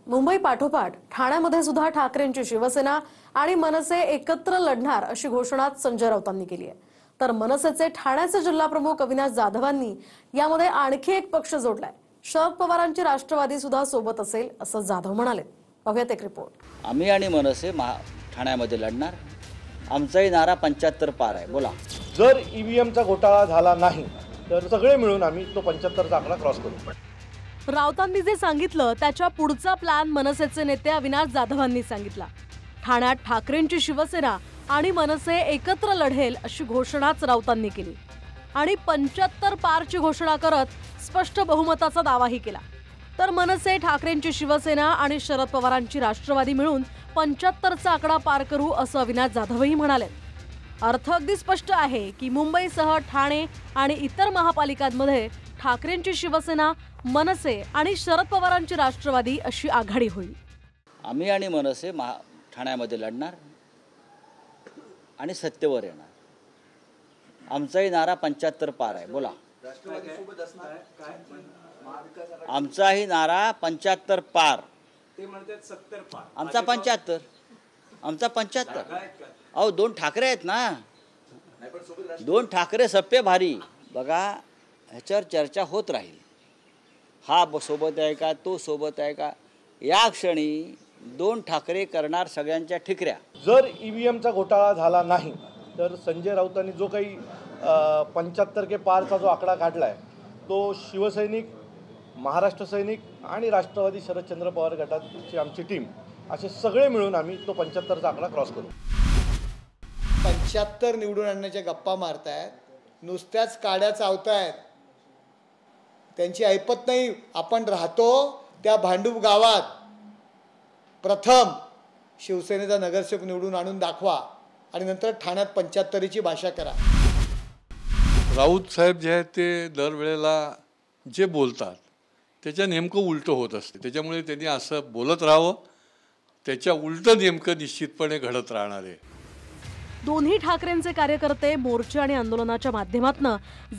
मुंबई पाठोपाठ ठाण्यामध्ये सुद्धा ठाकरेंची शिवसेना आणि मनसे एकत्र लढणार अशी घोषणा संजय राऊतांनी केली आहे। तर मनसेचे ठाण्याचे जिल्हा प्रमुख अविनाश जाधवांनी यामध्ये आणखी एक पक्ष जोडलाय। शरद पवारांची राष्ट्रवादी सुद्धा सोबत असेल असं जाधव म्हणाले। पाहूयात एक रिपोर्ट। आम्ही आणि मनसे ठाण्यामध्ये लढणार, आमचाही नारा 75 पार आहे। बोला, जर ईव्हीएमचा घोटाळा झाला नाही तर सगळे मिळून आम्ही तो 75चा आकडा क्रॉस करू। राऊतांनी जे सांगितलं त्याच्या पुढचा प्लॅन मनसेचे नेते अविनाश जाधवांनी सांगितला। ठाण्यात ठाकरेंची शिवसेना आणि मनसे एकत्र लढेल अशी घोषणाच राऊतांनी केली आणि 75 पारची घोषणा करत स्पष्ट बहुमताचा दावाही केला। तर मनसे ठाकरेंची शिवसेना आणि शरद पवारांची राष्ट्रवादी मिळून 75चा आकडा पार करू असं अविनाश जाधवही म्हणाले। अर्थ अगदी स्पष्ट आहे की मुंबईसह ठाणे आणि इतर महापालिकांमध्ये ठाकरेंची शिवसेना, मनसे आणि शरद पवारांची राष्ट्रवादी अशी आघाडी होईल। आम्ही आणि मनसे ठाण्यामध्ये लढणार आणि सत्तेवर येणार, आमचाही नारा 75 पार आहे। बोला, आमचाही नारा 75 पार, ते म्हणतात 70 पार, आमचा 75, आमचा 75। अहो, 2 ठाकरे आहेत ना, 2 ठाकरे सप्पे भारी। बघा, ह्याच्यावर चर्चा होत राहील, हा सोबत आहे का, तो सोबत आहे का। या क्षणी 2 ठाकरे करणार सगळ्यांच्या ठिकऱ्या। जर ईव्हीएमचा घोटाळा झाला नाही तर संजय राऊतांनी जो काही 75 के पारचा जो आकडा काढलाय तो शिवसैनिक, महाराष्ट्र सैनिक आणि राष्ट्रवादी शरदचंद्र पवार गटाची आमची टीम असे सगळे मिळून आम्ही तो 75चा आकडा क्रॉस करू। 75 निवडून आणण्याच्या गप्पा मारतायत, नुसत्याच काड्या चावतायत, त्यांची ऐपत नाही। आपण राहतो त्या भांडूप गावात, प्रथम शिवसेनेचा नगरसेवक निवडून आणून दाखवा आणि नंतर ठाण्यात 75ची भाषा करा। राऊत साहेब जे आहेत ते दरवेळेला जे बोलतात त्याच्या नेमकं उलटं होत असते, त्याच्यामुळे त्यांनी असं बोलत राहावं, त्याच्या उलटं नेमकं निश्चितपणे घडत राहणार आहे। दोन्ही ठाकरेंचे कार्यकर्ते मोर्चे आणि आंदोलनाच्या माध्यमातून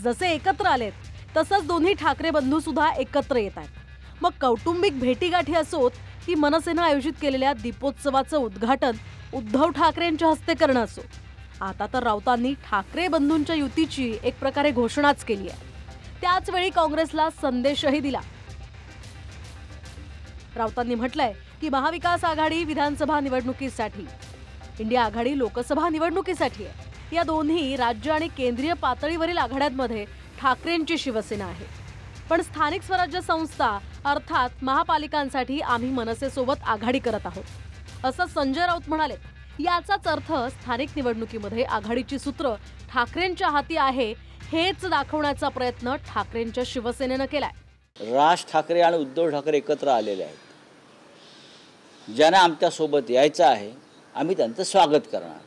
जसे एकत्र आलेत तसंच दोन्ही ठाकरे बंधू सुद्धा एकत्र येत आहेत। मग कौटुंबिक भेटीगाठी असोत की मनसेनं आयोजित केलेल्या दीपोत्सवाचं उद्घाटन उद्धव ठाकरेंच्या हस्ते करणं असो, आता तर राऊतांनी ठाकरे बंधूंच्या युतीची एक प्रकारे घोषणाच केली आहे। त्याच वेळी काँग्रेसला संदेशही दिला। राऊतांनी म्हटलंय की महाविकास आघाडी विधानसभा निवडणुकीसाठी, इंडिया आघाडी लोकसभा निवडणुकीसाठी आहे। या दोन्ही राज्य आणि केंद्रीय पातळीवरील आघाड्यांमध्ये ठाकरेंची शिवसेना आहे, पण स्थानिक स्वराज्य संस्था अर्थात महापालिकांसाठी आम्ही मनसेसोबत आघाडी करत आहोत असं संजय राऊत म्हणाले। याचाच अर्थ स्थानिक निवडणुकीमध्ये आघाडीची सूत्र ठाकरेंच्या हाती आहे हेच दाखवण्याचा प्रयत्न ठाकरेंच्या शिवसेनेनं केलाय। राज ठाकरे आणि उद्धव ठाकरे एकत्र आलेले आहेत, ज्यांना आमच्या सोबत यायचं आहे आम्ही त्यांचं स्वागत करणार।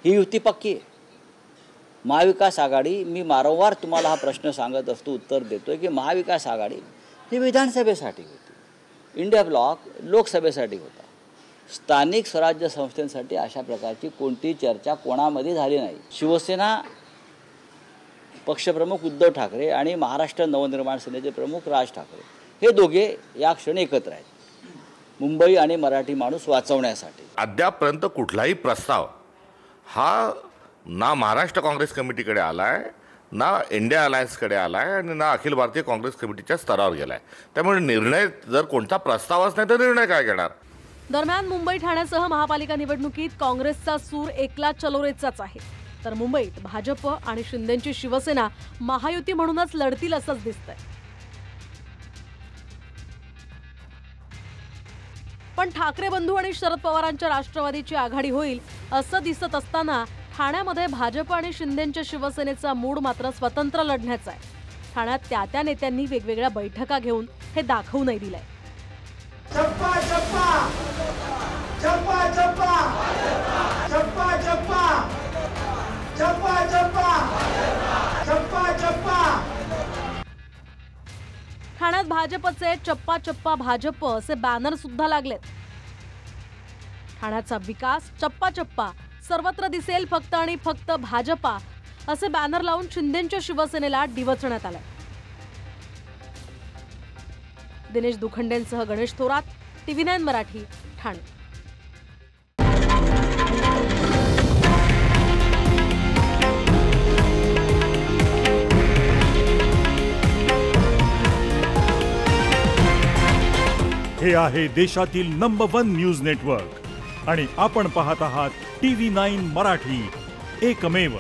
ही युती पक्की आहे। महाविकास आघाडी, मी वारंवार तुम्हाला हा प्रश्न सांगत असतो, उत्तर देतोय की महाविकास आघाडी ही विधानसभेसाठी होती, इंडिया ब्लॉक लोकसभेसाठी होता। स्थानिक स्वराज्य संस्थांसाठी अशा प्रकारची कोणतीही चर्चा कोणामध्ये झाली नाही। शिवसेना पक्षप्रमुख उद्धव ठाकरे आणि महाराष्ट्र नवनिर्माण सेनेचे प्रमुख राज ठाकरे हे दोघे या क्षणी एकत्र आहेत, मुंबई आणि मराठी माणूस वाचवण्यासाठी। अद्यापर्यंत कुठलाही प्रस्ताव हा ना महाराष्ट्र काँग्रेस कमिटीकडे आलाय, ना इंडिया अलायन्सकडे आलाय आणि ना अखिल भारतीय काँग्रेस कमिटीच्या स्तरावर गेलाय। त्यामुळे निर्णय जर कोणता प्रस्तावच नाही तर निर्णय काय घेणार। दरम्यान मुंबई ठाण्यासह महापालिका निवडणुकीत काँग्रेसचा सूर एकला चलोरेचाच आहे, तर मुंबईत भाजप आणि शिंदेची शिवसेना महायुती म्हणूनच लढतील असंच दिसतंय। पण ठाकरे बंधू आणि शरद पवारांच्या राष्ट्रवादीची आघाडी होईल असं दिसत असताना ठाण्यामध्ये भाजप आणि शिंदेच्या शिवसेनेचा मूड मात्र स्वतंत्र लढण्याचा आहे। ठाण्यात त्या नेत्यांनी वेगवेगळ्या बैठका घेऊन हे दाखवूनही दिलंय। चप्पा चप्पा चप्पा चप्पा चप्पा चप्पा चप्पा चप्पा चप्पा चप्पा। ठाण्यात भाजपचे चप्पा चप्पा भाजप असे बॅनर सुद्धा लागलेत। ठाण्याचा विकास चप्पा चप्पा, सर्वत्र दिसेल फक्त आणि फक्त भाजपा असे बॅनर लावून शिंदेच्या शिवसेनेला डिवचण्यात आलं। दिनेश दुखंडेंसह गणेश थोरात, TV9 मराठी, ठाणे. हे आहे देशातील नंबर 1 न्यूज नेटवर्क आणि आपण पाहत आहात TV9 मराठी, एकमेव.